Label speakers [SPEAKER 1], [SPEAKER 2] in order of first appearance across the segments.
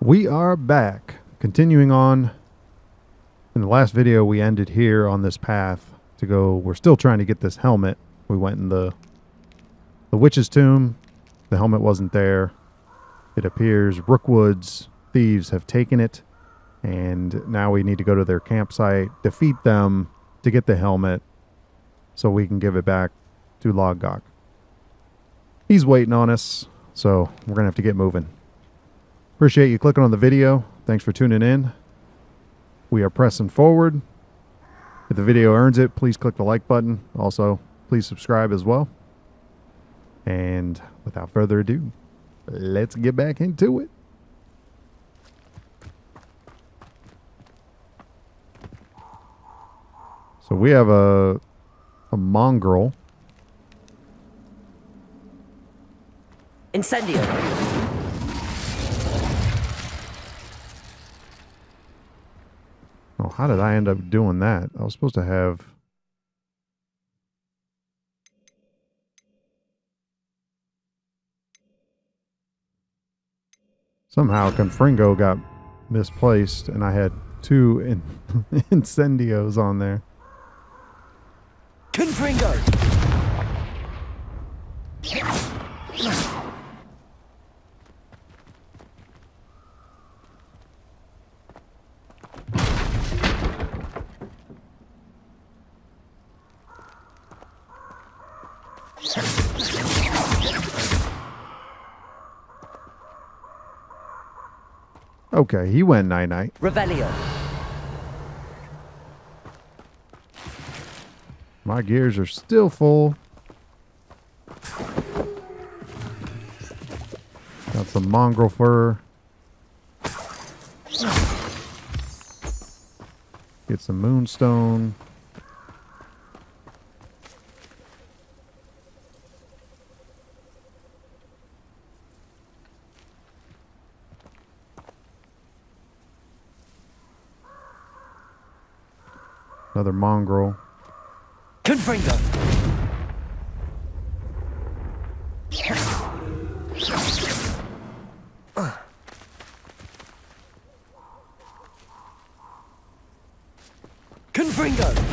[SPEAKER 1] We are back. Continuing on. In the last video, we ended here on this path to go. We're still trying to get this helmet. We went in the witch's tomb. The helmet wasn't there. It appears Rookwood's thieves have taken it. And now we need to go to their campsite, defeat them to get the helmet so we can give it back to Logok. He's waiting on us, so we're going to have to get moving. Appreciate you clicking on the video. Thanks for tuning in. We are pressing forward. If the video earns it, please click the like button. Also, please subscribe as well. And without further ado, let's get back into it. So we have a mongrel.
[SPEAKER 2] Incendio.
[SPEAKER 1] Oh, how did I end up doing that? I was supposed to have... Somehow Confringo got misplaced and I had two incendios on there.
[SPEAKER 2] Confringo.
[SPEAKER 1] Okay, he went night-night.
[SPEAKER 2] Revelio.
[SPEAKER 1] My gears are still full. Got some mongrel fur. Get some moonstone. Another mongrel.
[SPEAKER 2] Confringo. Confringo.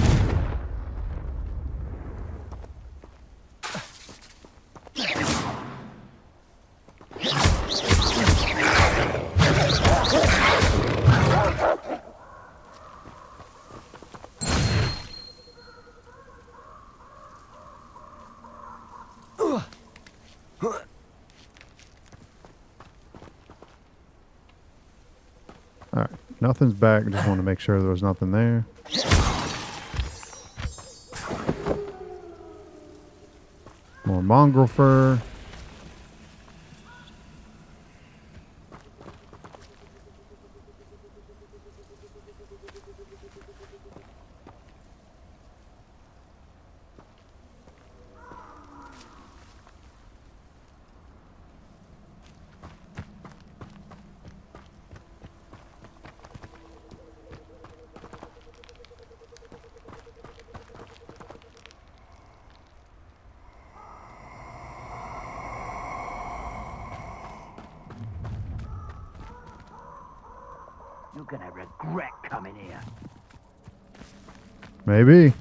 [SPEAKER 1] Alright, nothing's back. Just want to make sure there was nothing there. More mongrel fur.
[SPEAKER 2] You're gonna regret coming here.
[SPEAKER 1] Maybe.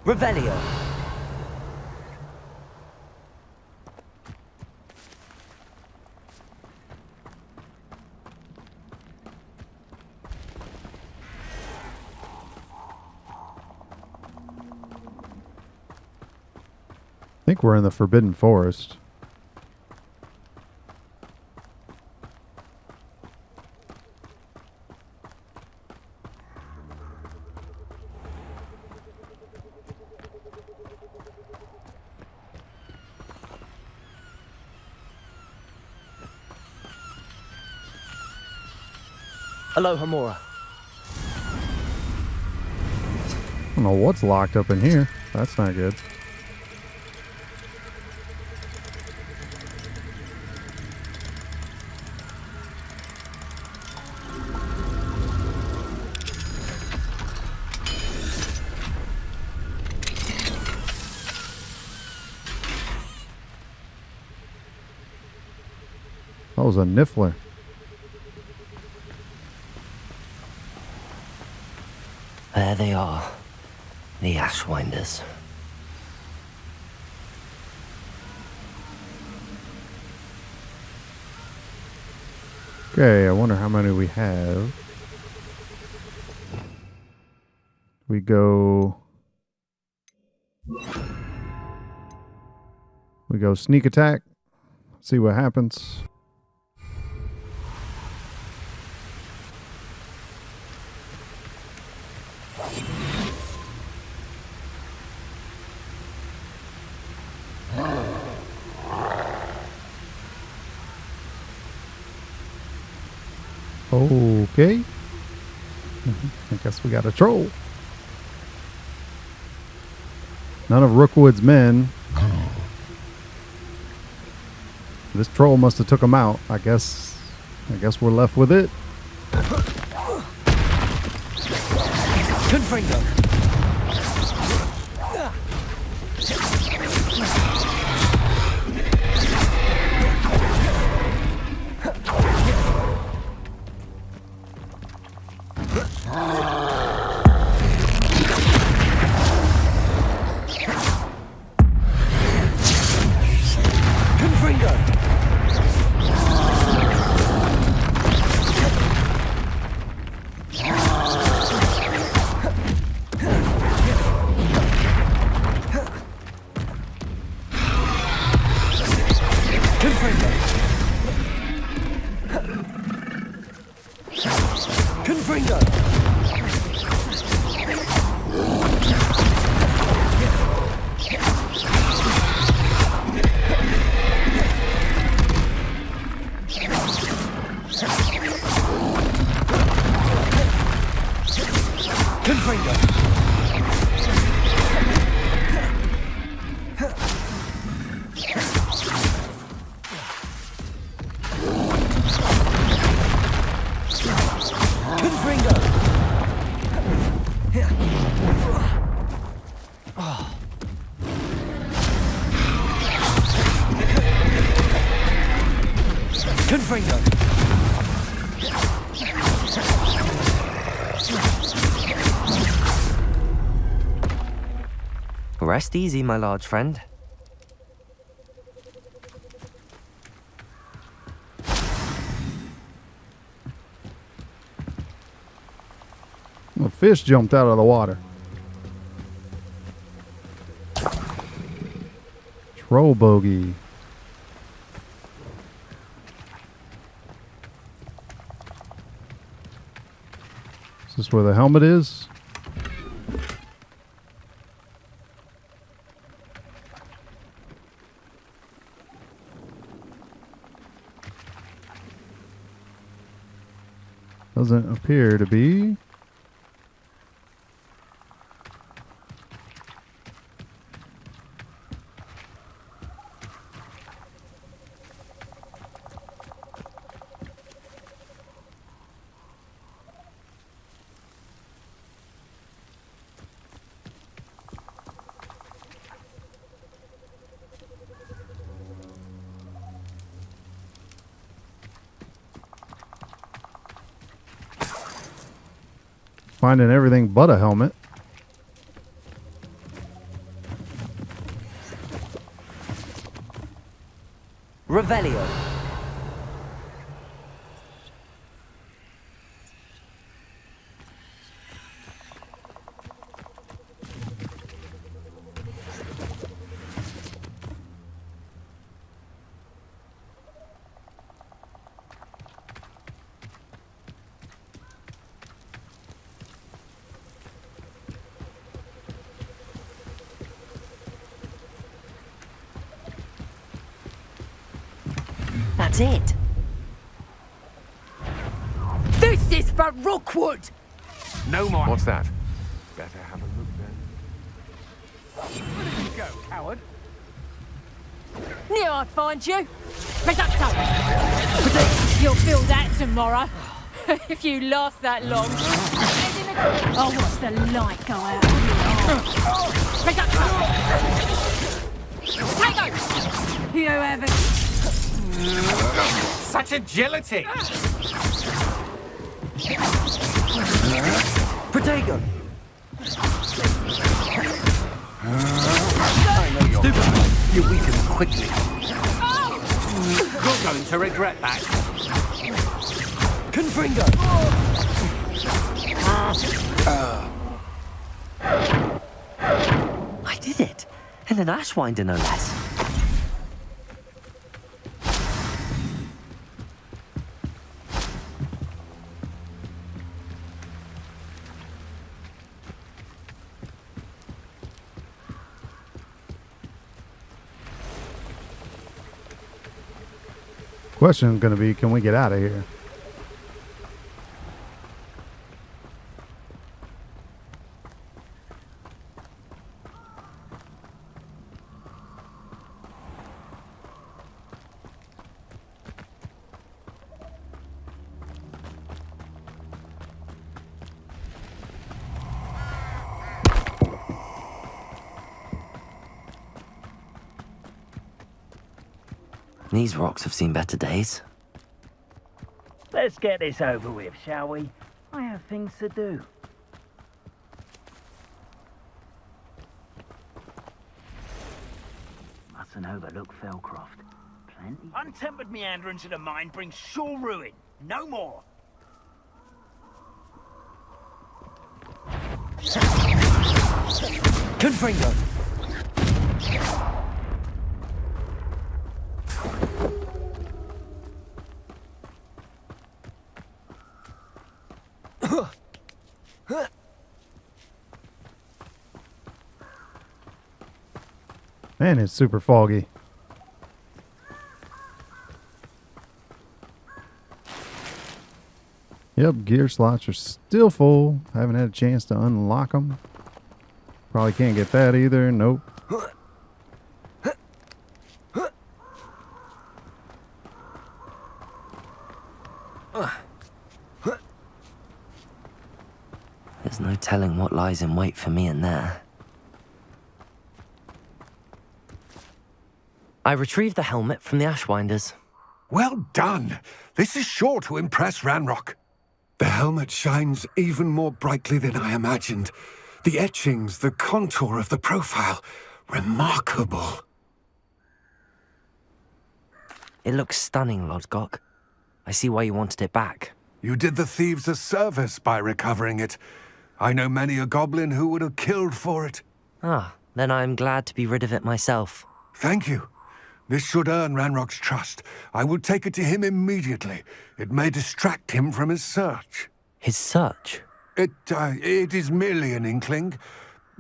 [SPEAKER 2] Revelio.
[SPEAKER 1] I think we're in the Forbidden Forest.
[SPEAKER 2] Aloha Mora.
[SPEAKER 1] I don't know what's locked up in here. That's not good. That was a niffler.
[SPEAKER 2] There they are. The Ashwinders.
[SPEAKER 1] Okay, I wonder how many we have. We go sneak attack. See what happens. Okay. I guess we got a troll. None of Rookwood's men. This troll must have took him out. I guess we're left with it.
[SPEAKER 2] Confringo.
[SPEAKER 3] Rest easy, my large friend.
[SPEAKER 1] A fish jumped out of the water. Troll bogey. Is this where the helmet is? Doesn't appear to be. Finding everything but a helmet.
[SPEAKER 2] Revelio. That's it.
[SPEAKER 4] This is for Rookwood!
[SPEAKER 5] No more.
[SPEAKER 6] What's that?
[SPEAKER 5] Better have a look then. Where did you go, coward?
[SPEAKER 4] Knew I'd find you. Reducto! You'll feel that tomorrow. If you last that long. Oh, what's the light go out? Reducto! Tango! You ever...
[SPEAKER 5] Such agility!
[SPEAKER 2] Protego!
[SPEAKER 5] I know you're weaken quickly. You're going to regret that.
[SPEAKER 2] Confringo! I did it! And an Ashwinder, no less.
[SPEAKER 1] Question's going to be, can we get out of here?
[SPEAKER 2] These rocks have seen better days.
[SPEAKER 6] Let's get this over with, shall we? I have things to do. Mustn't overlook Felcroft. Plenty. Untempered meanderings of the mine bring sure ruin. No more.
[SPEAKER 2] Confringo!
[SPEAKER 1] Man, it's super foggy. Yep, gear slots are still full. I haven't had a chance to unlock them. Probably can't get that either. Nope.
[SPEAKER 2] There's no telling what lies in wait for me in there. I retrieved the helmet from the Ashwinders.
[SPEAKER 7] Well done. This is sure to impress Ranrock. The helmet shines even more brightly than I imagined. The etchings, the contour of the profile, remarkable.
[SPEAKER 2] It looks stunning, Lodgok. I see why you wanted it back.
[SPEAKER 7] You did the thieves a service by recovering it. I know many a goblin who would have killed for it.
[SPEAKER 2] Ah, then I am glad to be rid of it myself.
[SPEAKER 7] Thank you. This should earn Ranrock's trust. I will take it to him immediately. It may distract him from his search.
[SPEAKER 2] His search?
[SPEAKER 7] It is merely an inkling.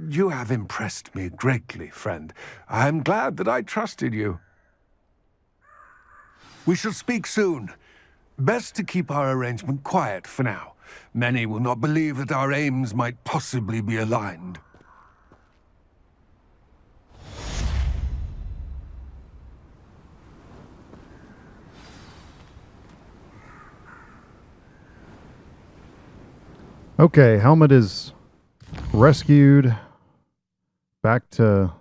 [SPEAKER 7] You have impressed me greatly, friend. I am glad that I trusted you. We shall speak soon. Best to keep our arrangement quiet for now. Many will not believe that our aims might possibly be aligned.
[SPEAKER 1] Okay, helmet is rescued. Back to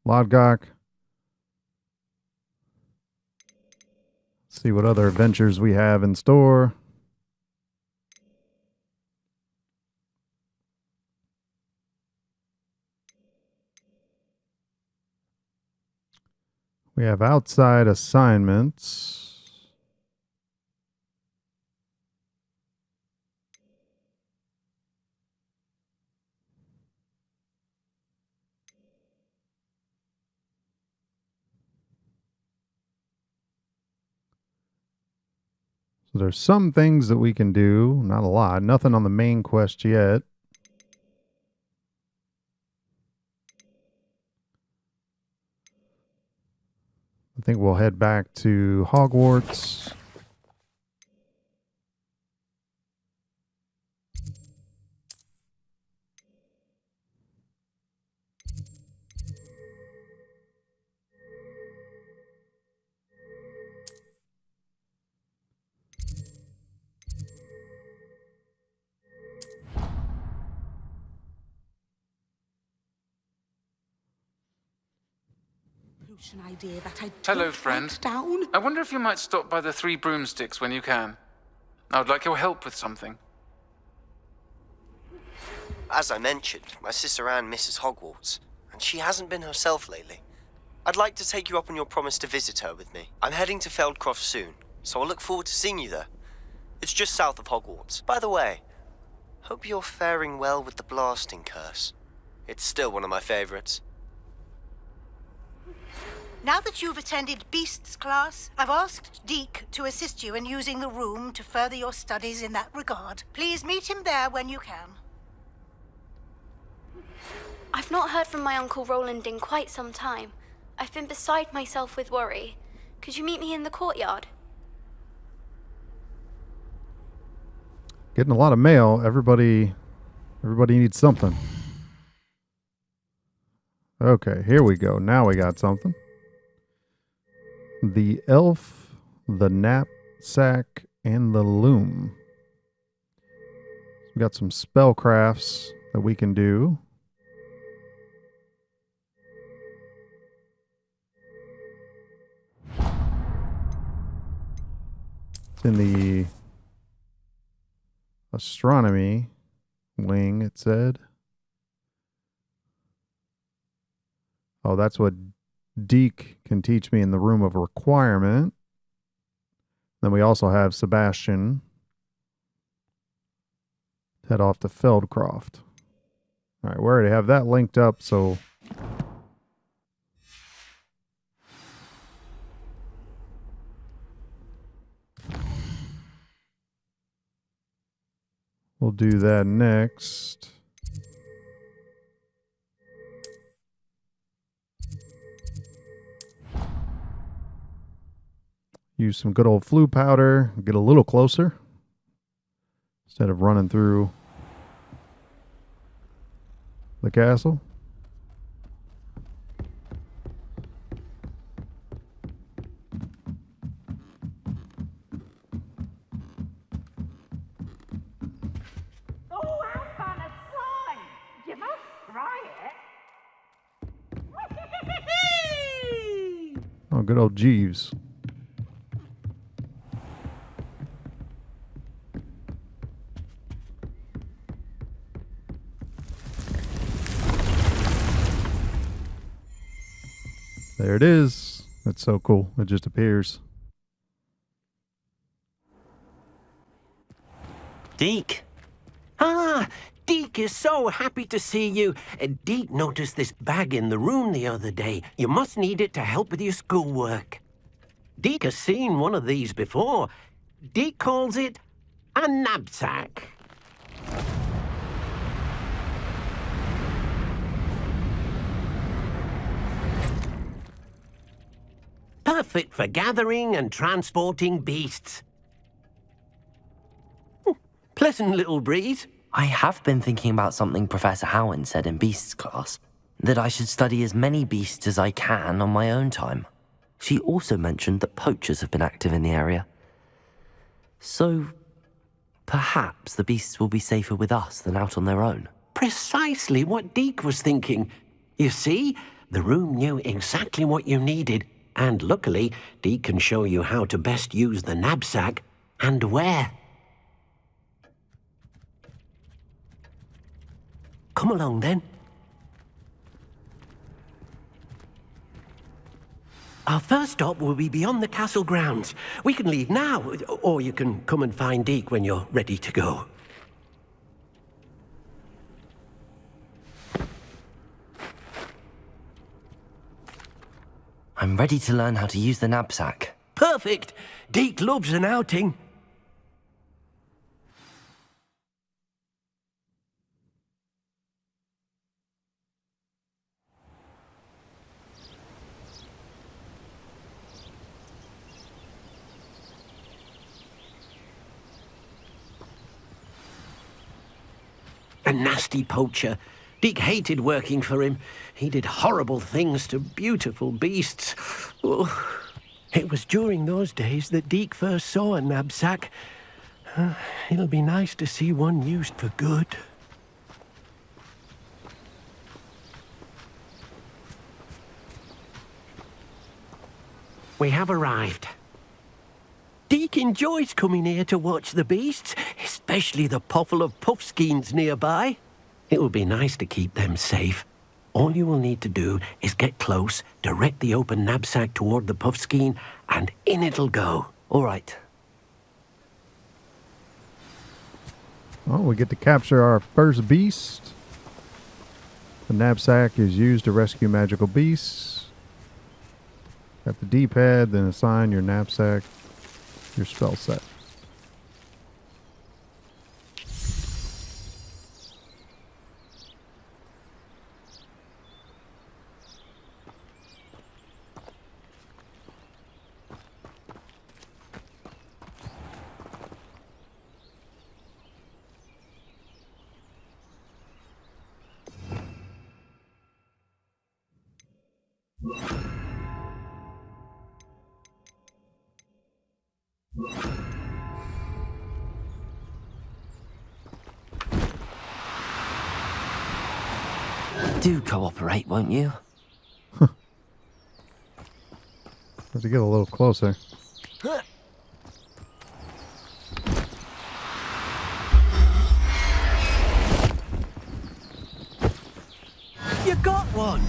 [SPEAKER 1] Lodgok. See what other adventures we have in store. We have outside assignments. So there's some things that we can do, not a lot. Nothing on the main quest yet. I think we'll head back to Hogwarts.
[SPEAKER 8] idea that I
[SPEAKER 9] Hello,
[SPEAKER 8] don't
[SPEAKER 9] friend.
[SPEAKER 8] write down.
[SPEAKER 9] I wonder if you might stop by the Three Broomsticks when you can. I would like your help with something.
[SPEAKER 3] As I mentioned, my sister Anne misses Hogwarts, and she hasn't been herself lately. I'd like to take you up on your promise to visit her with me. I'm heading to Feldcroft soon, so I'll look forward to seeing you there. It's just south of Hogwarts. By the way, hope you're faring well with the blasting curse. It's still one of my favorites.
[SPEAKER 10] Now that you've attended Beasts class, I've asked Deke to assist you in using the room to further your studies in that regard. Please meet him there when you can.
[SPEAKER 11] I've not heard from my Uncle Roland in quite some time. I've been beside myself with worry. Could you meet me in the courtyard?
[SPEAKER 1] Getting a lot of mail. Everybody needs something. Okay, here we go. Now we got something. The elf, the knapsack, and the loom. We got some spellcrafts that we can do. It's in the astronomy wing, it said. Oh, that's what Deke can teach me in the room of requirement. Then we also have Sebastian. Head off to Feldcroft. All right, we already have that linked up, so we'll do that next. Use some good old flu powder, get a little closer instead of running through the castle.
[SPEAKER 6] Oh, how fun a slime! You must try it.
[SPEAKER 1] Oh, good old Jeeves. There it is. That's so cool. It just appears.
[SPEAKER 12] Deke. Ah, Deke is so happy to see you. Deke noticed this bag in the room the other day. You must need it to help with your schoolwork. Deke has seen one of these before. Deke calls it a knapsack. Perfect for gathering and transporting beasts. Pleasant little breeze.
[SPEAKER 2] I have been thinking about something Professor Howard said in Beasts class, that I should study as many beasts as I can on my own time. She also mentioned that poachers have been active in the area. So, perhaps the beasts will be safer with us than out on their own.
[SPEAKER 12] Precisely what Deke was thinking. You see, the room knew exactly what you needed, and luckily, Deke can show you how to best use the knapsack and where. Come along, then. Our first stop will be beyond the castle grounds. We can leave now, or you can come and find Deke when you're ready to go.
[SPEAKER 2] I'm ready to learn how to use the knapsack.
[SPEAKER 12] Perfect! Deke loves an outing. A nasty poacher. Deke hated working for him. He did horrible things to beautiful beasts. Oh, it was during those days that Deke first saw a knapsack. It'll be nice to see one used for good. we have arrived. Deek enjoys coming here to watch the beasts, especially the potful of puffskeins nearby. It will be nice to keep them safe. All you will need to do is get close, direct the open knapsack toward the puffskein, and in it'll go.
[SPEAKER 2] All right.
[SPEAKER 1] Oh, we get to capture our first beast. The knapsack is used to rescue magical beasts. At the D-pad, then assign your knapsack, your spell set.
[SPEAKER 2] Do cooperate, won't you?
[SPEAKER 1] Have to get a little closer.
[SPEAKER 12] You got one!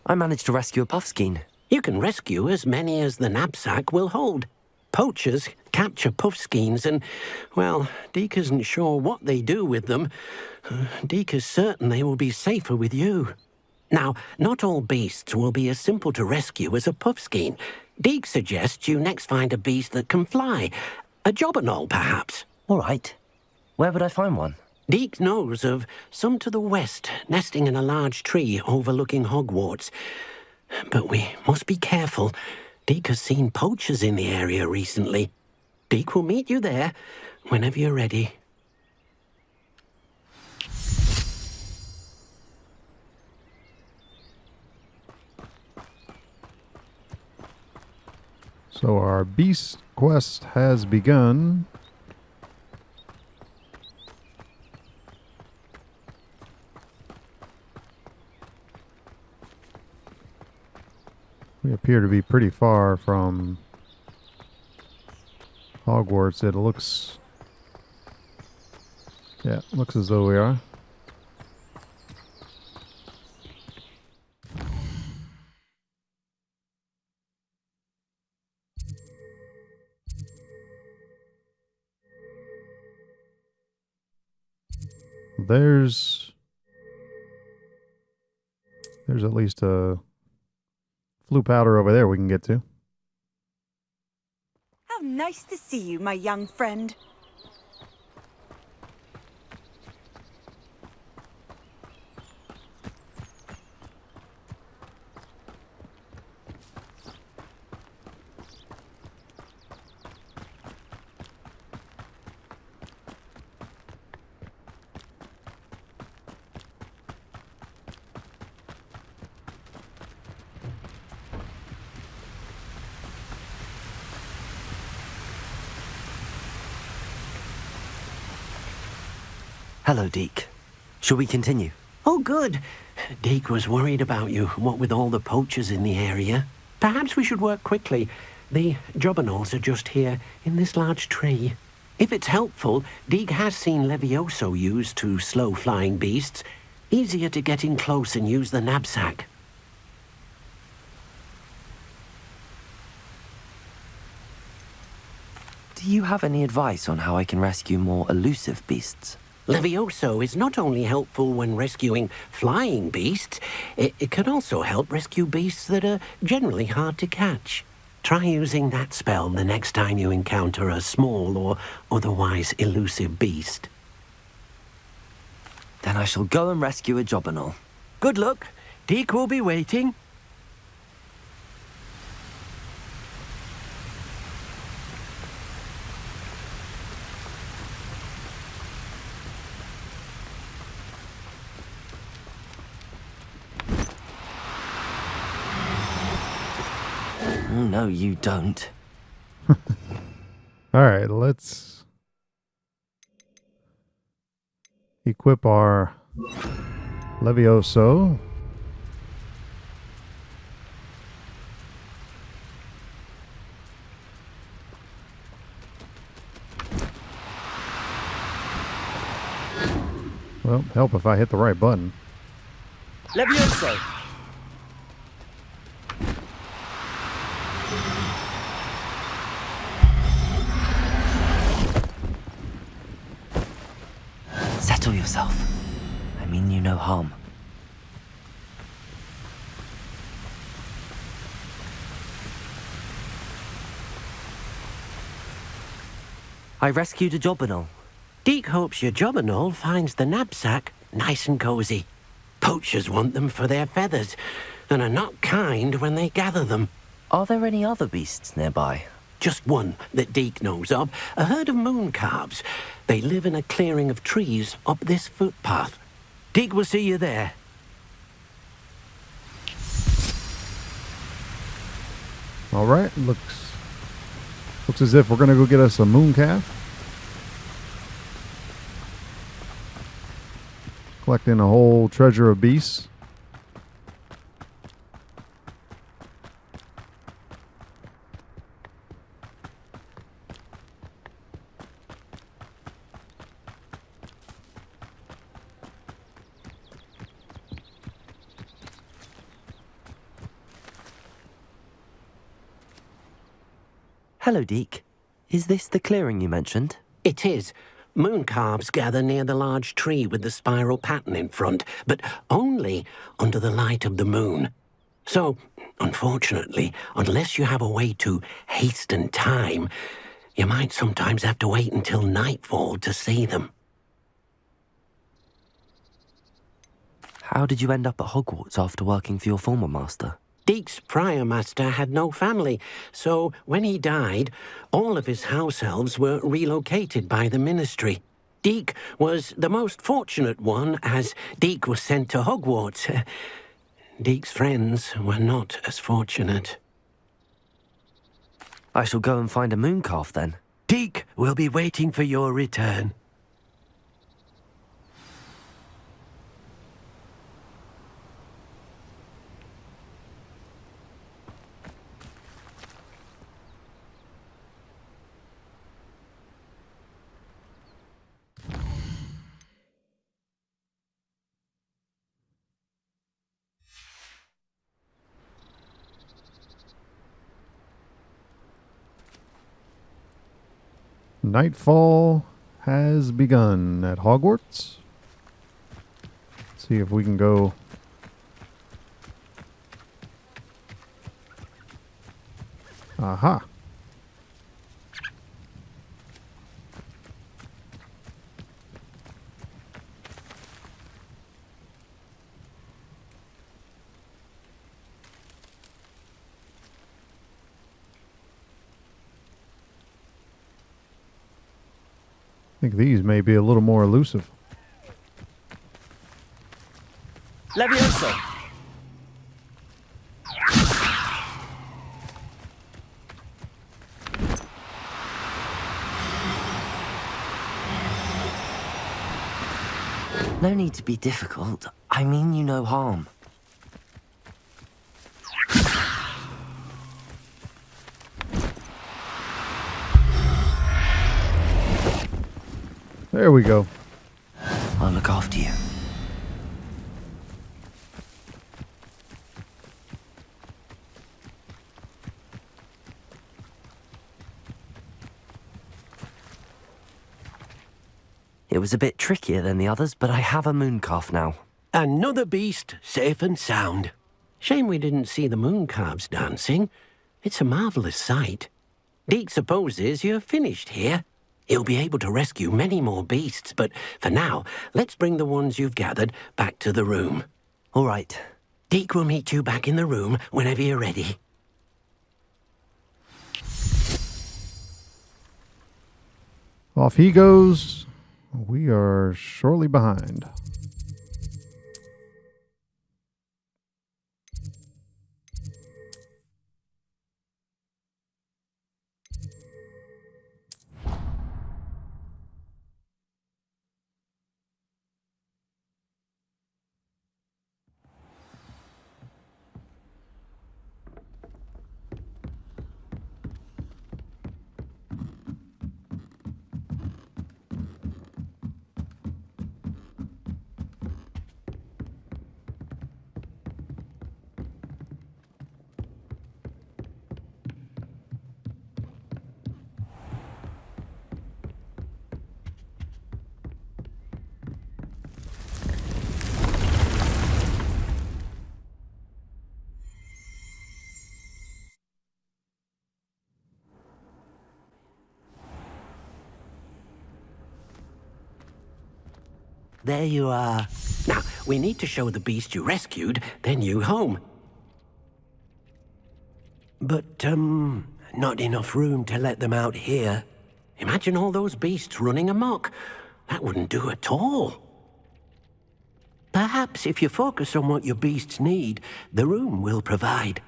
[SPEAKER 2] I managed to rescue a puffskein.
[SPEAKER 12] You can rescue as many as the knapsack will hold. Poachers capture puffskeins and, well, Deek isn't sure what they do with them. Deek is certain they will be safer with you. Now, not all beasts will be as simple to rescue as a puffskein. Deek suggests you next find a beast that can fly. A jobberknoll, perhaps.
[SPEAKER 2] All right. Where would I find one?
[SPEAKER 12] Deek knows of some to the west, nesting in a large tree overlooking Hogwarts. But we must be careful. Deek has seen poachers in the area recently. Deek will meet you there whenever you're ready.
[SPEAKER 1] So our beast quest has begun. We appear to be pretty far from Hogwarts. It looks... yeah, it looks as though we are. There's at least a blue powder over there we can get to.
[SPEAKER 8] How nice to see you, my young friend.
[SPEAKER 2] Hello, Deek. Shall we continue?
[SPEAKER 12] Oh, good. Deek was worried about you, what with all the poachers in the area. Perhaps we should work quickly. The jobberknolls are just here, in this large tree. If it's helpful, Deek has seen Levioso used to slow flying beasts. Easier to get in close and use the knapsack.
[SPEAKER 2] Do you have any advice on how I can rescue more elusive beasts?
[SPEAKER 12] Levioso is not only helpful when rescuing flying beasts, it can also help rescue beasts that are generally hard to catch. Try using that spell the next time you encounter a small or otherwise elusive beast.
[SPEAKER 2] Then I shall go and rescue a jobberknoll.
[SPEAKER 12] Good luck. Deek will be waiting.
[SPEAKER 2] No, you don't.
[SPEAKER 1] All right, let's equip our Levioso. Well, help if I hit the right button.
[SPEAKER 13] Levioso!
[SPEAKER 2] Settle yourself. I mean you no harm. I rescued a Jobberknoll.
[SPEAKER 12] Deke hopes your Jobberknoll finds the knapsack nice and cozy. Poachers want them for their feathers, and are not kind when they gather them.
[SPEAKER 2] Are there any other beasts nearby?
[SPEAKER 12] Just one that Deke knows of, a herd of moon calves. They live in a clearing of trees up this footpath. Deke will see you there.
[SPEAKER 1] All right, looks as if we're gonna go get us a moon calf. Collecting a whole treasure of beasts.
[SPEAKER 2] Hello, Deke. Is this the clearing you mentioned?
[SPEAKER 12] It is. Moon calves gather near the large tree with the spiral pattern in front, but only under the light of the moon. So, unfortunately, unless you have a way to hasten time, you might sometimes have to wait until nightfall to see them.
[SPEAKER 2] How did you end up at Hogwarts after working for your former master?
[SPEAKER 12] Deke's prior master had no family, so when he died, all of his house elves were relocated by the ministry. Deke was the most fortunate one, as Deke was sent to Hogwarts. Deke's friends were not as fortunate.
[SPEAKER 2] I shall go and find a moon calf then.
[SPEAKER 12] Deke will be waiting for your return.
[SPEAKER 1] Nightfall has begun at Hogwarts. Let's see if we can go. Aha. I think these may be a little more elusive.
[SPEAKER 13] Levioso!
[SPEAKER 2] No need to be difficult. I mean you no harm.
[SPEAKER 1] There we go.
[SPEAKER 2] I'll look after you. It was a bit trickier than the others, but I have a moon calf now.
[SPEAKER 12] Another beast, safe and sound. Shame we didn't see the moon calves dancing. It's a marvellous sight. Deke supposes you're finished here. He'll be able to rescue many more beasts, but for now, let's bring the ones you've gathered back to the room.
[SPEAKER 2] All right.
[SPEAKER 12] Deke will meet you back in the room whenever you're ready.
[SPEAKER 1] Off he goes. We are shortly behind.
[SPEAKER 12] There you are. Now, we need to show the beast you rescued their new home. But, not enough room to let them out here. Imagine all those beasts running amok. That wouldn't do at all. Perhaps if you focus on what your beasts need, the room will provide.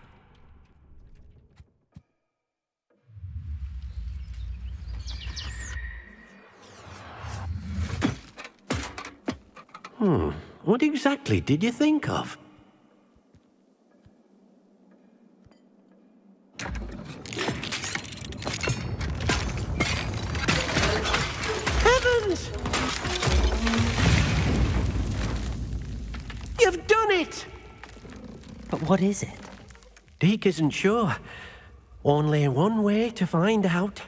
[SPEAKER 12] What exactly did you think of? Heavens! You've done it!
[SPEAKER 2] But what is it?
[SPEAKER 12] Deke isn't sure. Only one way to find out.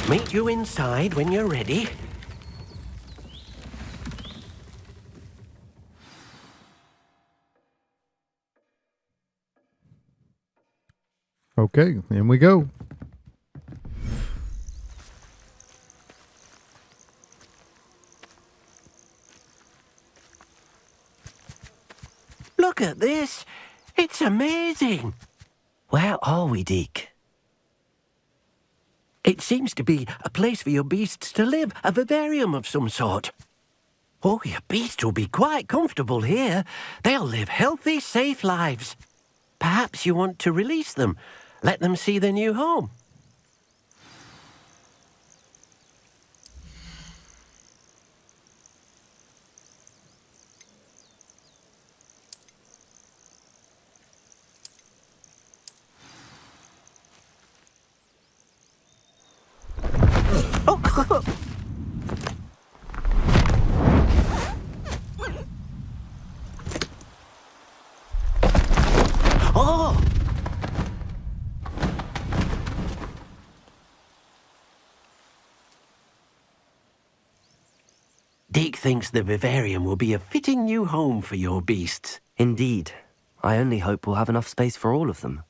[SPEAKER 12] Meet you inside when you're ready.
[SPEAKER 1] Okay, in we go.
[SPEAKER 12] Look at this. It's amazing.
[SPEAKER 2] Where are we, Deke?
[SPEAKER 12] It seems to be a place for your beasts to live, a vivarium of some sort. Oh, your beasts will be quite comfortable here. They'll live healthy, safe lives. Perhaps you want to release them. Let them see their new home. Oh! Deke thinks the vivarium will be a fitting new home for your beasts.
[SPEAKER 2] Indeed. I only hope we'll have enough space for all of them.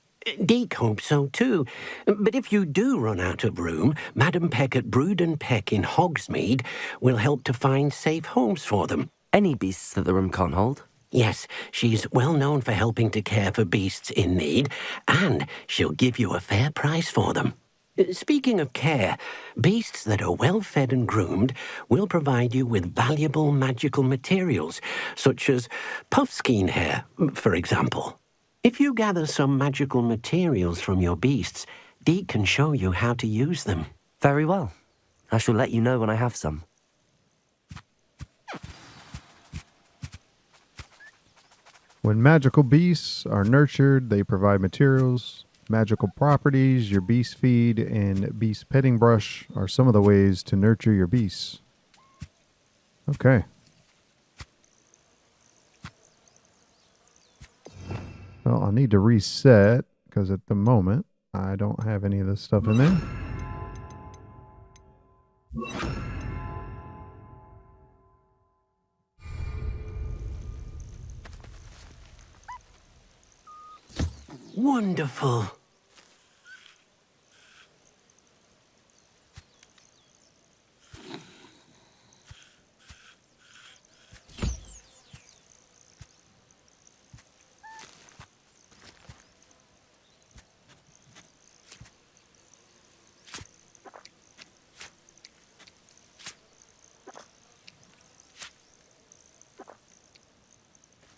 [SPEAKER 12] Deke hopes so too. But if you do run out of room, Madam Peck at Brood and Peck in Hogsmeade will help to find safe homes for them.
[SPEAKER 2] Any beasts that the room can't hold?
[SPEAKER 12] Yes, she's well known for helping to care for beasts in need, and she'll give you a fair price for them. Speaking of care, beasts that are well fed and groomed will provide you with valuable magical materials, such as puffskein hair, for example. If you gather some magical materials from your beasts, Deke can show you how to use them.
[SPEAKER 2] Very well. I shall let you know when I have some.
[SPEAKER 1] When magical beasts are nurtured, they provide materials, magical properties. Your beast feed and beast petting brush are some of the ways to nurture your beasts. Okay. Well, I'll need to reset because at the moment I don't have any of this stuff in there.
[SPEAKER 12] Wonderful.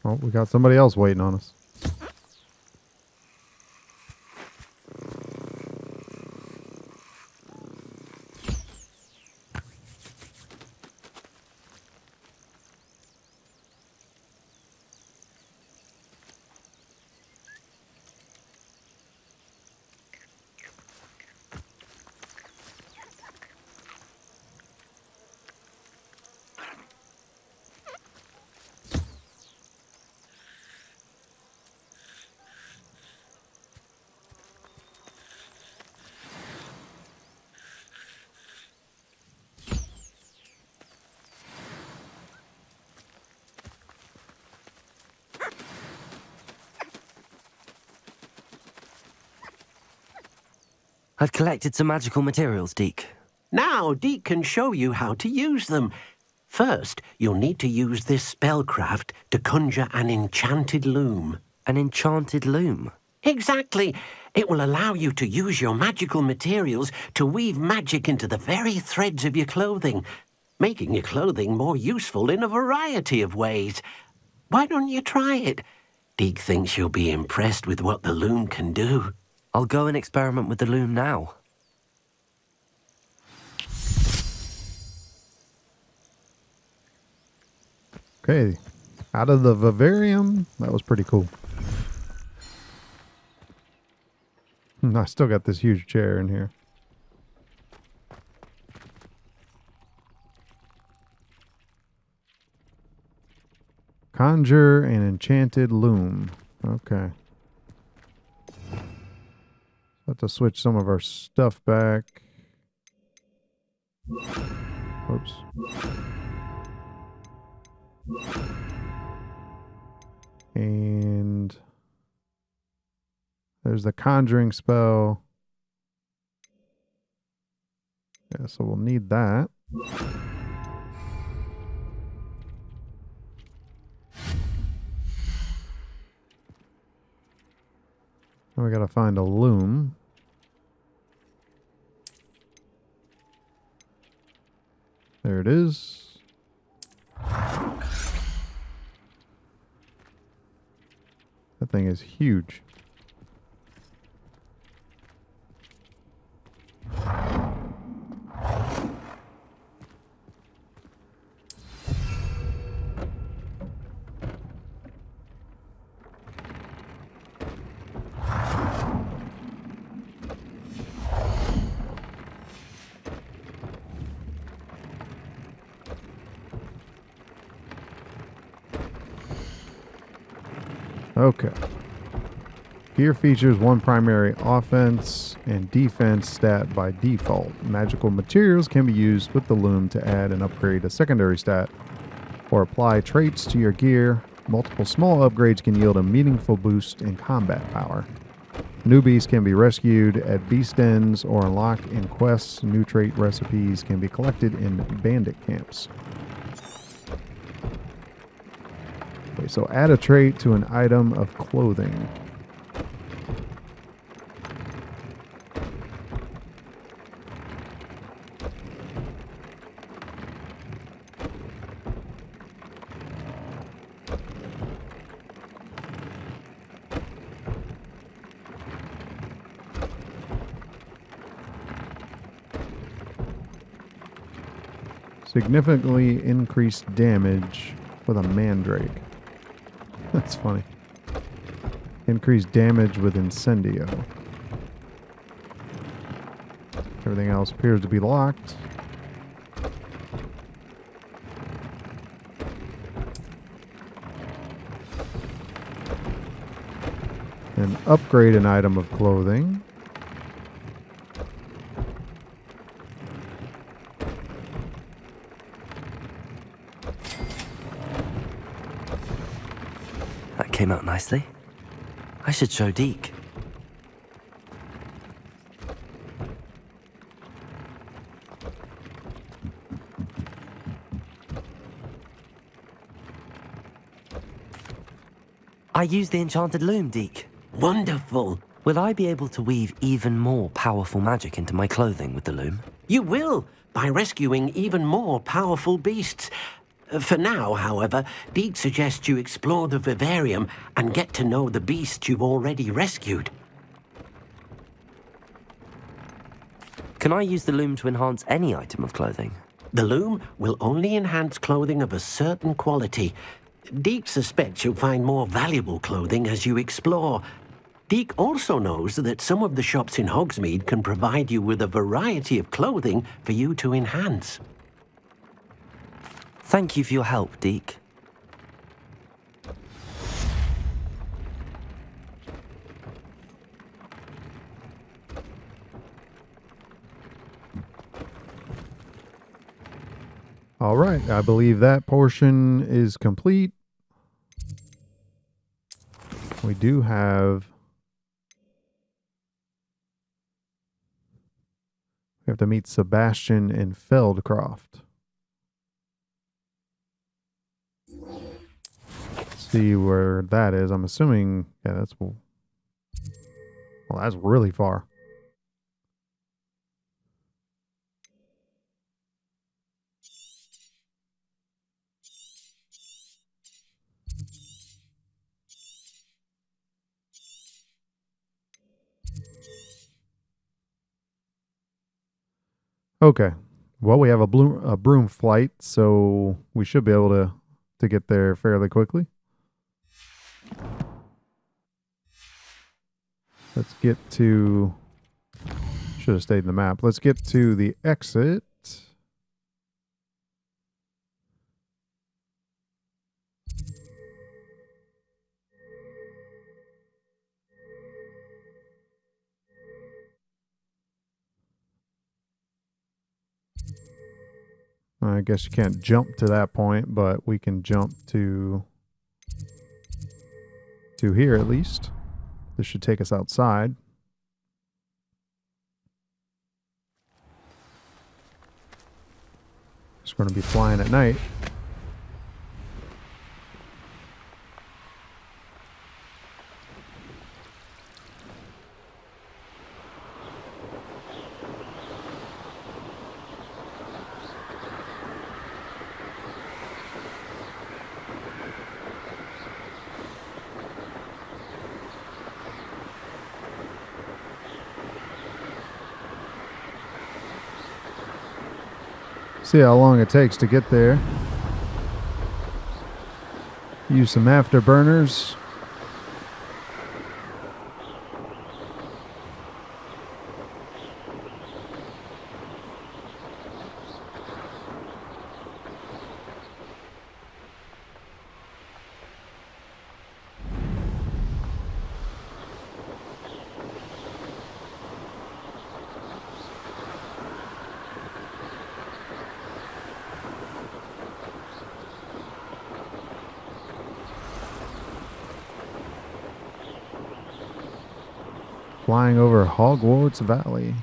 [SPEAKER 1] Oh, we got somebody else waiting on us.
[SPEAKER 2] I've collected some magical materials, Deke.
[SPEAKER 12] Now Deke can show you how to use them. First, you'll need to use this spellcraft to conjure an enchanted loom.
[SPEAKER 2] An enchanted loom?
[SPEAKER 12] Exactly. It will allow you to use your magical materials to weave magic into the very threads of your clothing, making your clothing more useful in a variety of ways. Why don't you try it? Deek thinks you'll be impressed with what the loom can do.
[SPEAKER 2] I'll go and experiment with the loom now.
[SPEAKER 1] Okay, out of the Vivarium. That was pretty cool. I still got this huge chair in here. Conjure an enchanted loom. Okay. Have to switch some of our stuff back. Oops. And there's the conjuring spell. Yeah, so we'll need that. Now we gotta find a loom. There it is. That thing is huge. Okay. Gear features one primary offense and defense stat by default. Magical materials can be used with the loom to add and upgrade a secondary stat or apply traits to your gear. Multiple small upgrades can yield a meaningful boost in combat power. Newbies can be rescued at beast ends or unlocked in quests. New trait recipes can be collected in bandit camps. Okay, so add a trait to an item of clothing. Significantly increased damage with a mandrake. That's funny. Increased damage with incendio. Everything else appears to be locked. And upgrade an item of clothing.
[SPEAKER 2] Came out nicely. I should show Deek. I used the enchanted loom, Deek.
[SPEAKER 12] Wonderful.
[SPEAKER 2] Will I be able to weave even more powerful magic into my clothing with the loom?
[SPEAKER 12] You will, by rescuing even more powerful beasts. For now, however, Deek suggests you explore the Vivarium and get to know the beasts you've already rescued.
[SPEAKER 2] Can I use the loom to enhance any item of clothing?
[SPEAKER 12] The loom will only enhance clothing of a certain quality. Deek suspects you'll find more valuable clothing as you explore. Deek also knows that some of the shops in Hogsmeade can provide you with a variety of clothing for you to enhance.
[SPEAKER 2] Thank you for your help, Deek.
[SPEAKER 1] All right, I believe that portion is complete. We do have... We have to meet Sebastian in Feldcroft. See where that is. I'm assuming, yeah, that's, well, that's really far. Okay. Well, we have a broom flight, so we should be able to get there fairly quickly. Let's get to... Should have stayed in the map. Let's get to the exit. I guess you can't jump to that point, but we can jump to here at least. This should take us outside. Just going to be flying at night. See how long it takes to get there. Use some afterburners. Flying over Hogwarts Valley.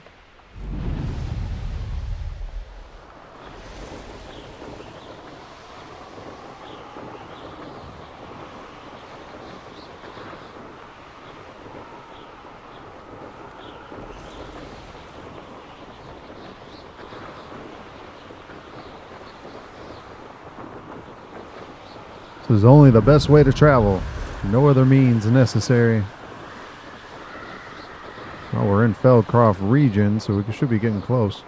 [SPEAKER 1] This is only the best way to travel. No other means necessary. Well, we're in Feldcroft region, so we should be getting close.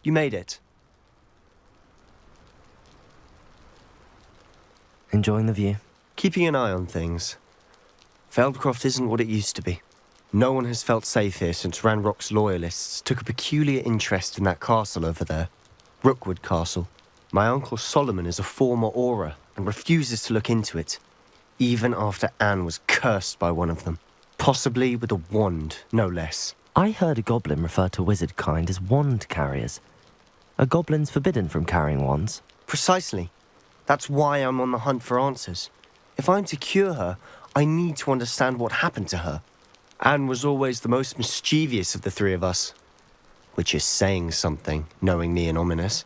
[SPEAKER 3] You made it.
[SPEAKER 2] Enjoying the view?
[SPEAKER 3] Keeping an eye on things. Feldcroft isn't what it used to be. No one has felt safe here since Ranrock's loyalists took a peculiar interest in that castle over there. Rookwood Castle. My uncle Solomon is a former Auror and refuses to look into it, even after Anne was cursed by one of them. Possibly with a wand, no less.
[SPEAKER 2] I heard a goblin refer to wizard kind as wand carriers. Are goblins forbidden from carrying wands?
[SPEAKER 3] Precisely. That's why I'm on the hunt for answers. If I'm to cure her, I need to understand what happened to her. Anne was always the most mischievous of the three of us, which is saying something, knowing me and Ominous.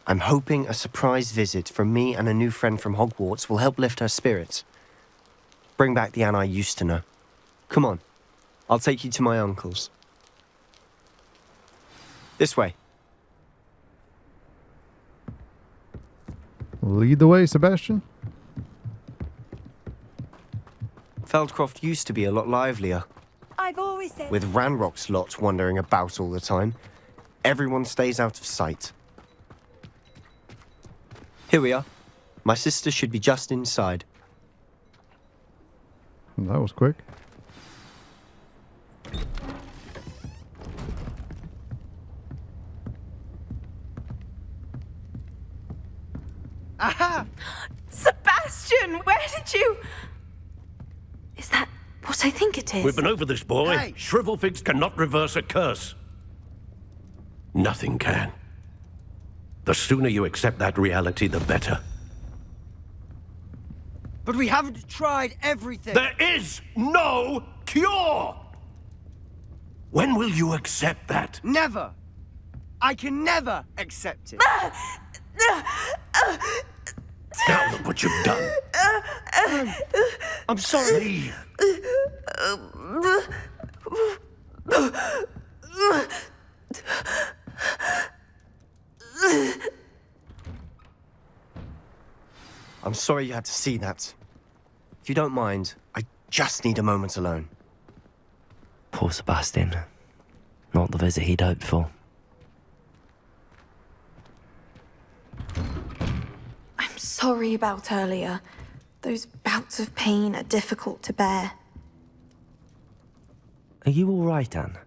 [SPEAKER 3] I'm hoping a surprise visit from me and a new friend from Hogwarts will help lift her spirits. Bring back the Anne I used to know. Come on, I'll take you to my uncle's. This way.
[SPEAKER 1] Lead the way, Sebastian.
[SPEAKER 3] Feldcroft used to be a lot livelier.
[SPEAKER 8] I've always said...
[SPEAKER 3] With Ranrock's lot wandering about all the time, everyone stays out of sight. Here we are. My sister should be just inside.
[SPEAKER 1] That was quick.
[SPEAKER 14] Aha! Sebastian, where did you...
[SPEAKER 15] Is that what I think it is?
[SPEAKER 12] We've been over this, boy.
[SPEAKER 14] Hey.
[SPEAKER 12] Shrivelfigs cannot reverse a curse. Nothing can. The sooner you accept that reality, the better.
[SPEAKER 14] But we haven't tried everything.
[SPEAKER 12] There is no cure! When will you accept that?
[SPEAKER 14] Never. I can never accept it.
[SPEAKER 12] Now look what you've done.
[SPEAKER 3] I'm sorry.
[SPEAKER 12] Leave.
[SPEAKER 3] I'm sorry you had to see that. If you don't mind, I just need a moment alone.
[SPEAKER 2] Poor Sebastian. Not the visit he'd hoped for.
[SPEAKER 15] I'm sorry about earlier. Those bouts of pain are difficult to bear.
[SPEAKER 2] Are you all right, Anne?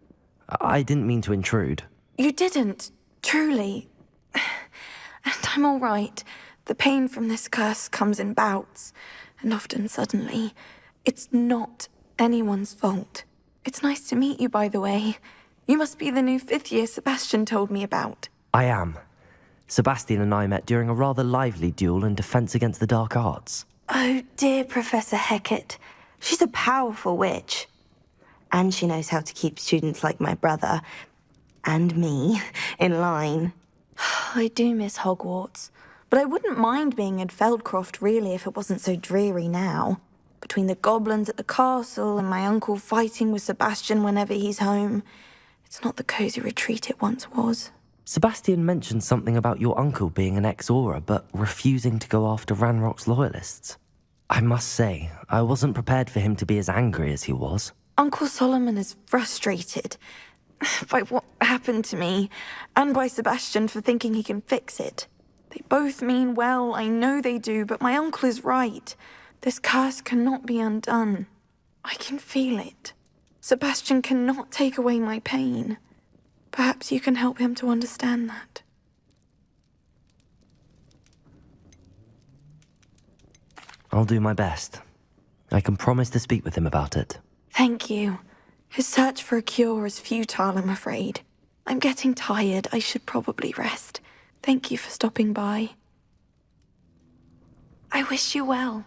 [SPEAKER 2] I didn't mean to intrude.
[SPEAKER 15] You didn't, truly. And I'm all right. The pain from this curse comes in bouts, and often suddenly. It's not anyone's fault. It's nice to meet you, by the way. You must be the new 5th year Sebastian told me about.
[SPEAKER 2] I am. Sebastian and I met during a rather lively duel in defense against the dark arts.
[SPEAKER 15] Oh, dear Professor Hecat. She's a powerful witch. And she knows how to keep students like my brother, and me, in line. I do miss Hogwarts, but I wouldn't mind being in Feldcroft, really, if it wasn't so dreary now. Between the goblins at the castle and my uncle fighting with Sebastian whenever he's home, it's not the cosy retreat it once was.
[SPEAKER 2] Sebastian mentioned something about your uncle being an ex-Auror, but refusing to go after Ranrock's loyalists. I must say, I wasn't prepared for him to be as angry as he was.
[SPEAKER 15] Uncle Solomon is frustrated by what happened to me, and by Sebastian for thinking he can fix it. They both mean well, I know they do, but my uncle is right. This curse cannot be undone. I can feel it. Sebastian cannot take away my pain. Perhaps you can help him to understand that.
[SPEAKER 2] I'll do my best. I can promise to speak with him about it.
[SPEAKER 15] Thank you. His search for a cure is futile, I'm afraid. I'm getting tired. I should probably rest. Thank you for stopping by. I wish you well.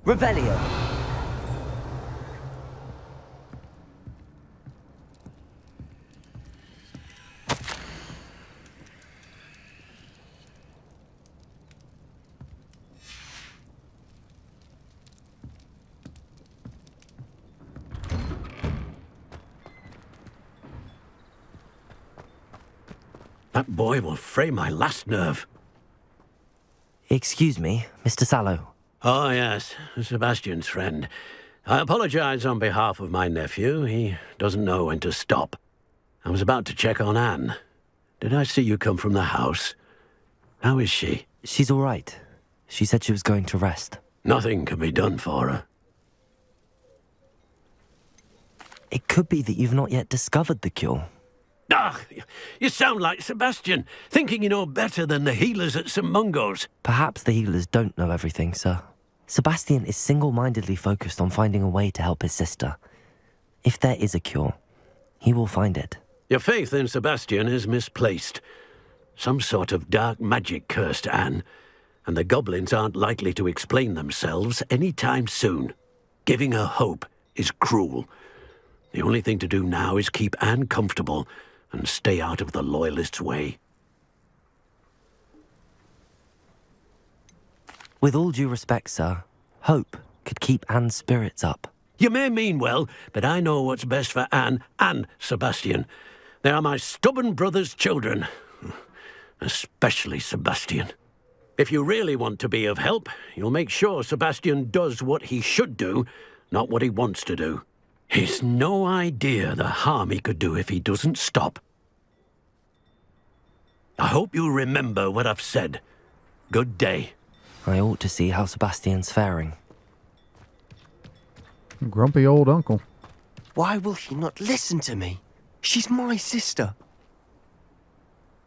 [SPEAKER 2] Revelio.
[SPEAKER 12] That boy will fray my last nerve.
[SPEAKER 2] Excuse me, Mr. Sallow.
[SPEAKER 12] Oh, yes, Sebastian's friend. I apologize on behalf of my nephew. He doesn't know when to stop. I was about to check on Anne. Did I see you come from the house? How is she?
[SPEAKER 2] She's all right. She said she was going to rest.
[SPEAKER 12] Nothing can be done for her.
[SPEAKER 2] It could be that you've not yet discovered the cure.
[SPEAKER 12] Ah, you sound like Sebastian, thinking you know better than the healers at St. Mungo's.
[SPEAKER 2] Perhaps the healers don't know everything, sir. Sebastian is single-mindedly focused on finding a way to help his sister. If there is a cure, he will find it.
[SPEAKER 12] Your faith in Sebastian is misplaced. Some sort of dark magic cursed Anne, and the goblins aren't likely to explain themselves any time soon. Giving her hope is cruel. The only thing to do now is keep Anne comfortable and stay out of the Loyalists' way.
[SPEAKER 2] With all due respect, sir, hope could keep Anne's spirits up.
[SPEAKER 12] You may mean well, but I know what's best for Anne and Sebastian. They are my stubborn brother's children. Especially Sebastian. If you really want to be of help, you'll make sure Sebastian does what he should do, not what he wants to do. He's no idea the harm he could do if he doesn't stop. I hope you remember what I've said. Good day.
[SPEAKER 2] I ought to see how Sebastian's faring.
[SPEAKER 1] Grumpy old uncle.
[SPEAKER 3] Why will he not listen to me? She's my sister.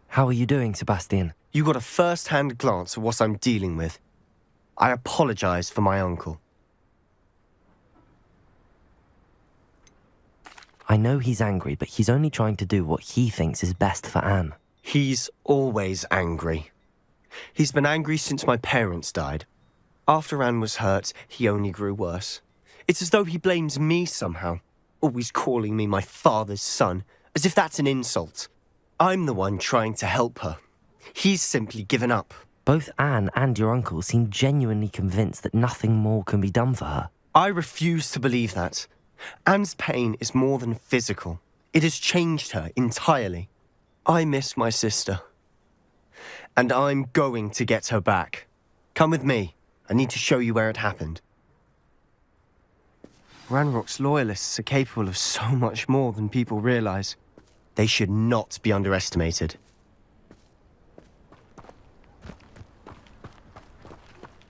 [SPEAKER 2] How are you doing, Sebastian?
[SPEAKER 3] You got a first-hand glance at what I'm dealing with. I apologize for my uncle.
[SPEAKER 2] I know he's angry, but he's only trying to do what he thinks is best for Anne.
[SPEAKER 3] He's always angry. He's been angry since my parents died. After Anne was hurt, he only grew worse. It's as though he blames me somehow, always calling me my father's son, as if that's an insult. I'm the one trying to help her. He's simply given up.
[SPEAKER 2] Both Anne and your uncle seem genuinely convinced that nothing more can be done for her.
[SPEAKER 3] I refuse to believe that. Anne's pain is more than physical. It has changed her entirely. I miss my sister. And I'm going to get her back. Come with me. I need to show you where it happened. Ranrock's loyalists are capable of so much more than people realize. They should not be underestimated.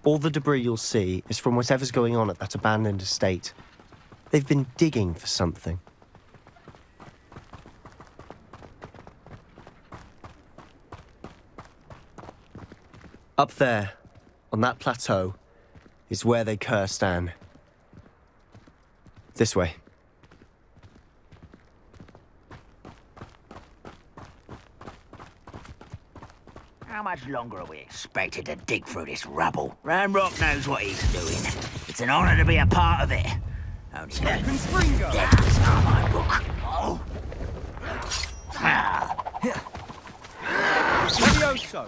[SPEAKER 3] All the debris you'll see is from whatever's going on at that abandoned estate. They've been digging for something. Up there, on that plateau, is where they cursed Anne. This way.
[SPEAKER 6] How much longer are we expected to dig through this rubble? Ranrock knows what he's doing. It's an honor to be a part of it. Only that's not my book. Oh.
[SPEAKER 14] Levioso.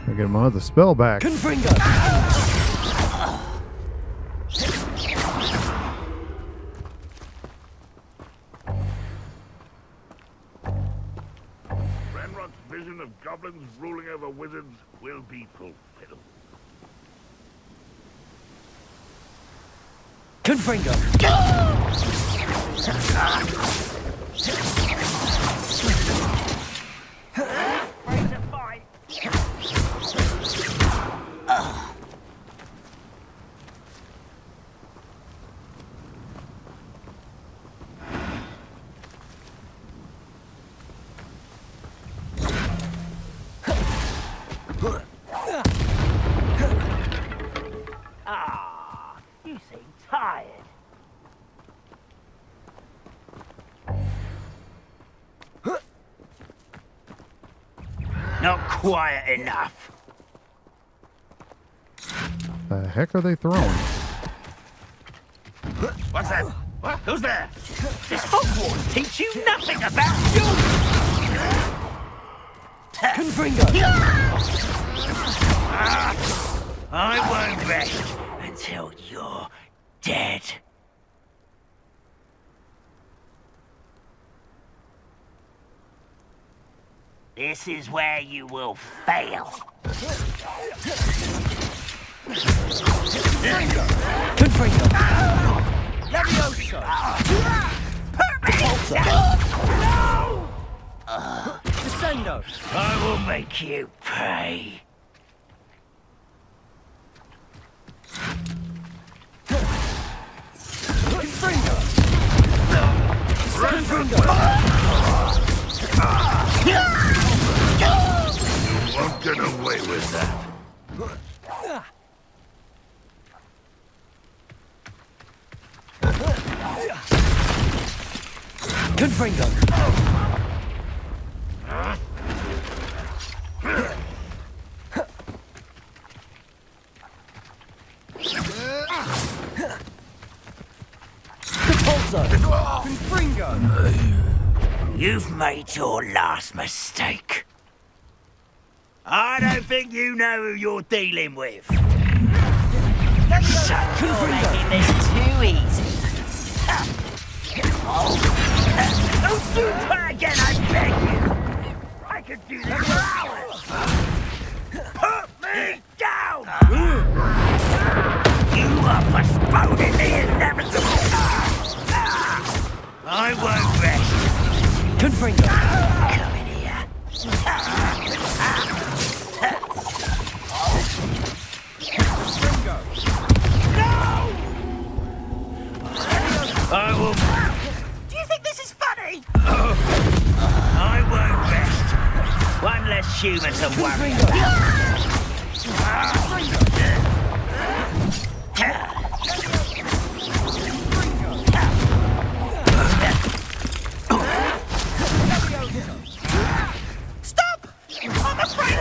[SPEAKER 1] I get my other spell back.
[SPEAKER 14] Confringo.
[SPEAKER 5] Ranrock's vision of goblins ruling over wizards will be fulfilled.
[SPEAKER 14] Confringo.
[SPEAKER 6] Ready to fight. You seem tired. Not quiet enough.
[SPEAKER 1] The heck are they throwing?
[SPEAKER 6] What's that? What? Who's there? Does Hogwarts teach you nothing about you?
[SPEAKER 14] Confringo.
[SPEAKER 6] I won't rest until you're dead. This is where you will fail.
[SPEAKER 14] Confringo. Levioso.
[SPEAKER 6] No!
[SPEAKER 14] Descendo.
[SPEAKER 6] I will make you pay.
[SPEAKER 14] Confringo. Confringo.
[SPEAKER 16] get away with that.
[SPEAKER 13] Confringo.
[SPEAKER 14] Confringo!
[SPEAKER 6] You've made your last mistake. I don't think you know who you're dealing with. Such making this too easy. Don't do that again, I beg you! I could do this for hours! Put me down! You are postponing the inevitable! I won't rest.
[SPEAKER 13] Confringo.
[SPEAKER 6] Come in here. No! I will...
[SPEAKER 10] Do you think this is funny?
[SPEAKER 6] I won't rest. One less human to worry about.
[SPEAKER 10] Stop! I'm afraid!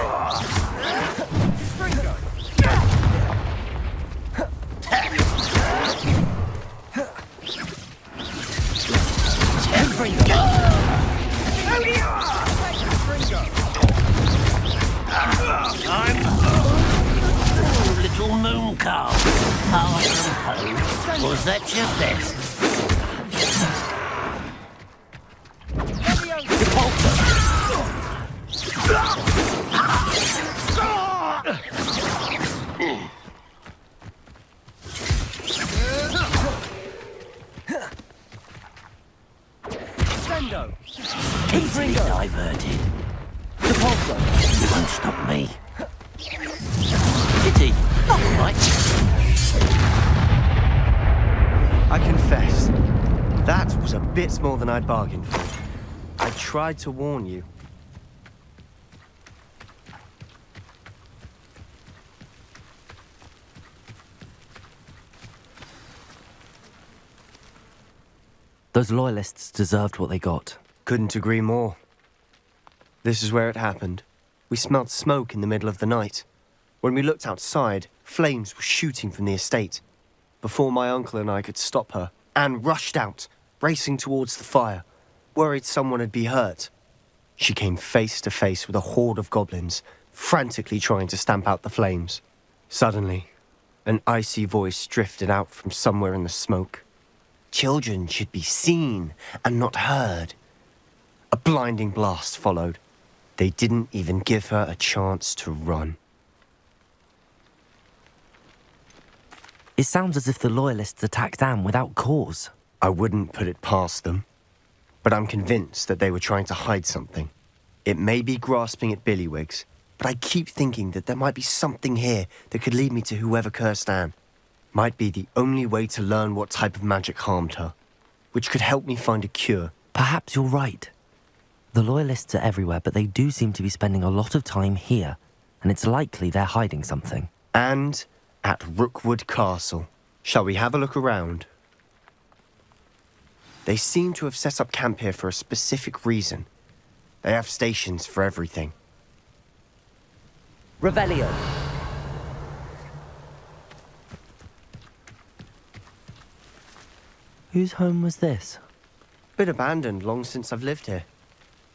[SPEAKER 6] I'm little moon calf. Far from home. Was that your best?
[SPEAKER 14] Sendo!
[SPEAKER 6] Easily diverted.
[SPEAKER 13] Repulsor.
[SPEAKER 6] You won't stop me. Pity. Not right.
[SPEAKER 3] I confess, that was a bit more than I'd bargained for. I tried to warn you.
[SPEAKER 2] Those loyalists deserved what they got.
[SPEAKER 3] Couldn't agree more. This is where it happened. We smelled smoke in the middle of the night. When we looked outside, flames were shooting from the estate. Before my uncle and I could stop her, Anne rushed out, racing towards the fire, worried someone had been hurt. She came face to face with a horde of goblins, frantically trying to stamp out the flames. Suddenly, an icy voice drifted out from somewhere in the smoke. Children should be seen and not heard. A blinding blast followed. They didn't even give her a chance to run.
[SPEAKER 2] It sounds as if the loyalists attacked Anne without cause.
[SPEAKER 3] I wouldn't put it past them, but I'm convinced that they were trying to hide something. It may be grasping at billywhigs, but I keep thinking that there might be something here that could lead me to whoever cursed Anne. Might be the only way to learn what type of magic harmed her, which could help me find a cure.
[SPEAKER 2] Perhaps you're right. The loyalists are everywhere, but they do seem to be spending a lot of time here, and it's likely they're hiding something.
[SPEAKER 3] And at Rookwood Castle. Shall we have a look around? They seem to have set up camp here for a specific reason. They have stations for everything.
[SPEAKER 13] Revelio.
[SPEAKER 2] Whose home was this?
[SPEAKER 3] Been abandoned long since I've lived here.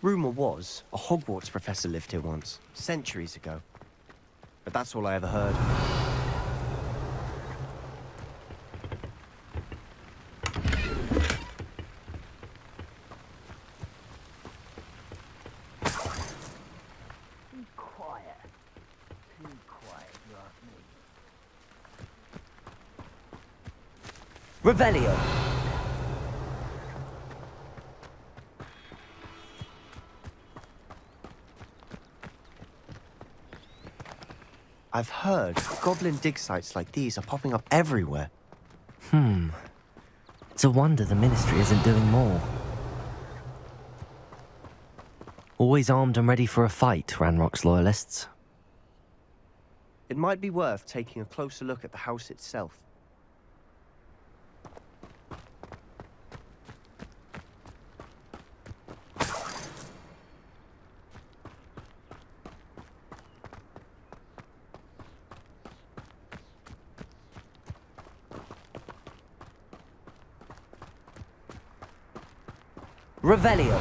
[SPEAKER 3] Rumour was a Hogwarts professor lived here once, centuries ago. But that's all I ever heard.
[SPEAKER 13] Revelio.
[SPEAKER 3] I've heard goblin dig sites like these are popping up everywhere.
[SPEAKER 2] It's a wonder the Ministry isn't doing more. Always armed and ready for a fight, Ranrock's loyalists.
[SPEAKER 3] it might be worth taking a closer look at the house itself.
[SPEAKER 13] Revelio.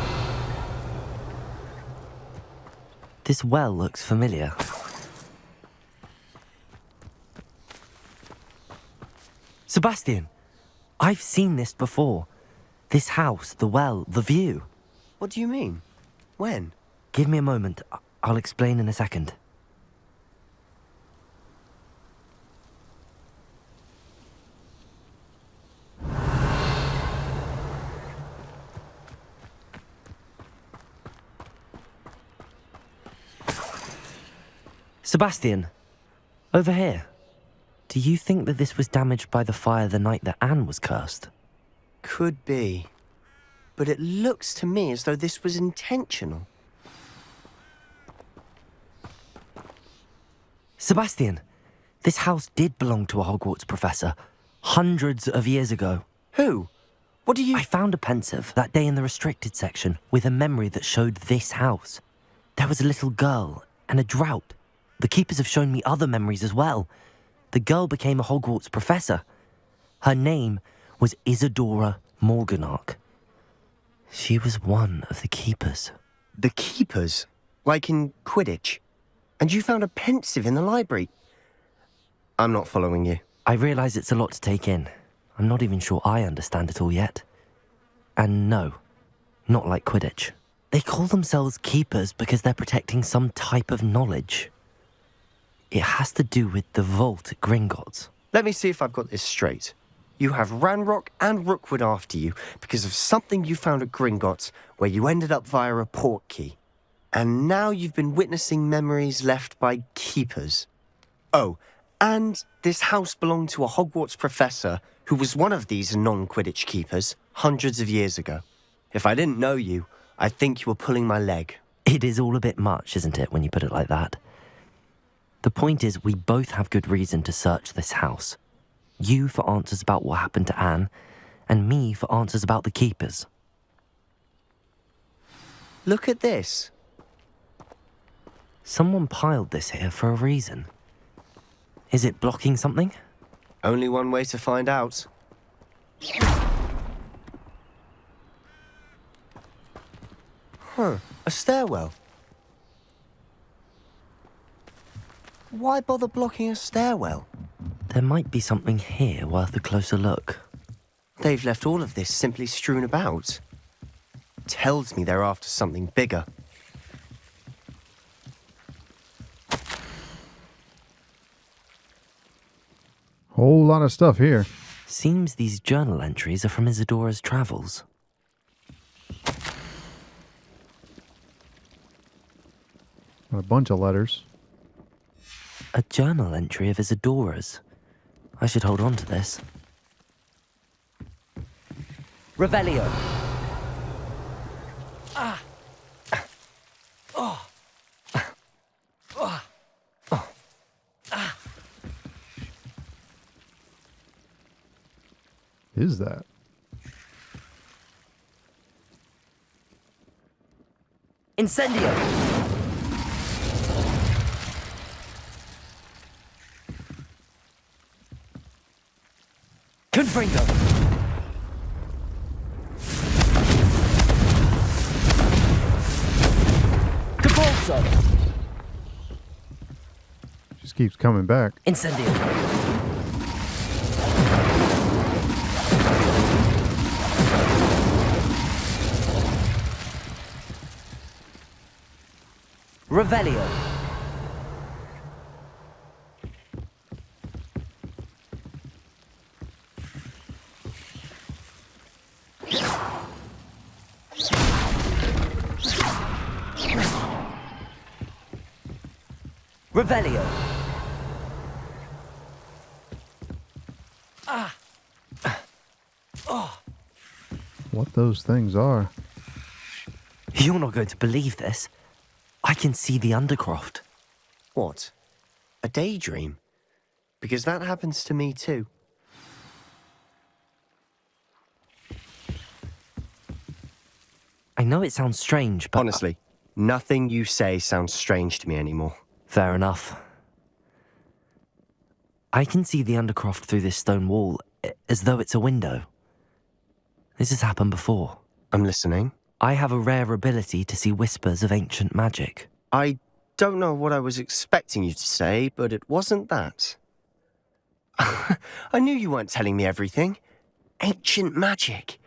[SPEAKER 2] This well looks familiar. Sebastian, I've seen this before. This house, the well, the view.
[SPEAKER 3] What do you mean? When?
[SPEAKER 2] Give me a moment. I'll explain in a second. Sebastian, over here. Do you think that this was damaged by the fire the night that Anne was cursed?
[SPEAKER 3] Could be. But it looks to me as though this was intentional.
[SPEAKER 2] Sebastian, this house did belong to a Hogwarts professor hundreds of years ago.
[SPEAKER 3] Who? What do you...
[SPEAKER 2] I found a pensive that day in the restricted section with a memory that showed this house. There was a little girl and a drought. The keepers have shown me other memories as well. The girl became a Hogwarts professor. Her name was Isadora Morganach. She was one of the keepers.
[SPEAKER 3] The keepers? Like in Quidditch? And you found a pensive in the library? I'm not following you.
[SPEAKER 2] I realise it's a lot to take in. I'm not even sure I understand it all yet. And no, not like Quidditch. They call themselves keepers because they're protecting some type of knowledge. It has to do with the vault at Gringotts.
[SPEAKER 3] Let me see if I've got this straight. You have Ranrock and Rookwood after you because of something you found at Gringotts where you ended up via a portkey. And now you've been witnessing memories left by keepers. Oh, and this house belonged to a Hogwarts professor who was one of these non-Quidditch keepers hundreds of years ago. If I didn't know you, I'd think you were pulling my leg.
[SPEAKER 2] It is all a bit much, isn't it, when you put it like that? The point is, we both have good reason to search this house. You for answers about what happened to Anne, and me for answers about the keepers.
[SPEAKER 3] Look at this.
[SPEAKER 2] Someone piled this here for a reason. Is it blocking something?
[SPEAKER 3] Only one way to find out. Huh, a stairwell. Why bother blocking a stairwell?
[SPEAKER 2] There might be something here worth a closer look.
[SPEAKER 3] They've left all of this simply strewn about. Tells me they're after something bigger.
[SPEAKER 1] Whole lot of stuff here.
[SPEAKER 2] Seems these journal entries are from Isadora's travels.
[SPEAKER 1] A bunch of letters.
[SPEAKER 2] A journal entry of Isadora's. I should hold on to this.
[SPEAKER 13] Revelio.
[SPEAKER 1] Is that?
[SPEAKER 13] Incendio. Confringo. Capulso.
[SPEAKER 1] Just keeps coming back.
[SPEAKER 13] Incendio. Revelio. Revelio.
[SPEAKER 1] What those things are.
[SPEAKER 2] You're not going to believe this. I can see the Undercroft.
[SPEAKER 3] What? A daydream? Because that happens to me too.
[SPEAKER 2] I know it sounds strange, but...
[SPEAKER 3] Honestly, nothing you say sounds strange to me anymore.
[SPEAKER 2] Fair enough. I can see the Undercroft through this stone wall, as though it's a window. This has happened before.
[SPEAKER 3] I'm listening.
[SPEAKER 2] I have a rare ability to see whispers of ancient magic.
[SPEAKER 3] I don't know what I was expecting you to say, but it wasn't that. I knew you weren't telling me everything. Ancient magic.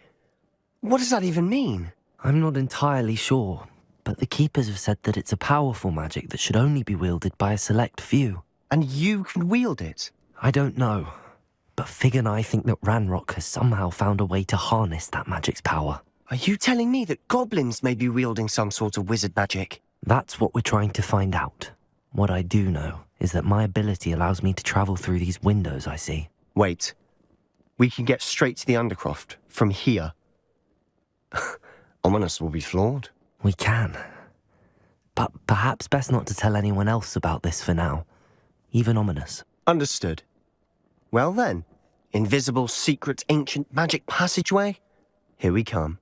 [SPEAKER 3] What does that even mean?
[SPEAKER 2] I'm not entirely sure, but the Keepers have said that it's a powerful magic that should only be wielded by a select few.
[SPEAKER 3] And you can wield it?
[SPEAKER 2] I don't know, but Fig and I think that Ranrock has somehow found a way to harness that magic's power.
[SPEAKER 3] Are you telling me that goblins may be wielding some sort of wizard magic?
[SPEAKER 2] That's what we're trying to find out. What I do know is that my ability allows me to travel through these windows I see.
[SPEAKER 3] Wait. We can get straight to the Undercroft from here. Ominous will be flawed.
[SPEAKER 2] We can. But perhaps best not to tell anyone else about this for now. Even Ominous.
[SPEAKER 3] Understood. Well then, invisible, secret, ancient magic passageway? Here we come.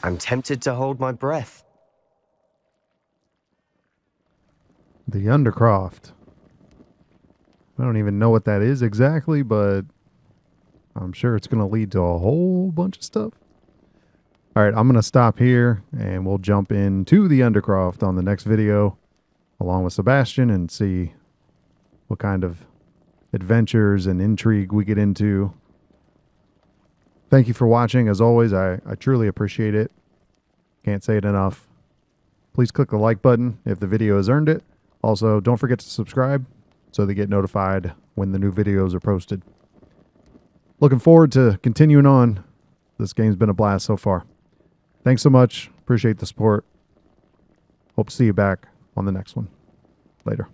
[SPEAKER 3] I'm tempted to hold my breath.
[SPEAKER 1] The Undercroft. I don't even know what that is exactly, but I'm sure it's going to lead to a whole bunch of stuff. All right, I'm going to stop here, and we'll jump into the Undercroft on the next video, along with Sebastian, and see what kind of adventures and intrigue we get into. Thank you for watching. As always, I truly appreciate it. Can't say it enough. Please click the like button if the video has earned it. Also, don't forget to subscribe so they get notified when the new videos are posted. Looking forward to continuing on. This game's been a blast so far. Thanks so much. Appreciate the support. Hope to see you back on the next one. Later.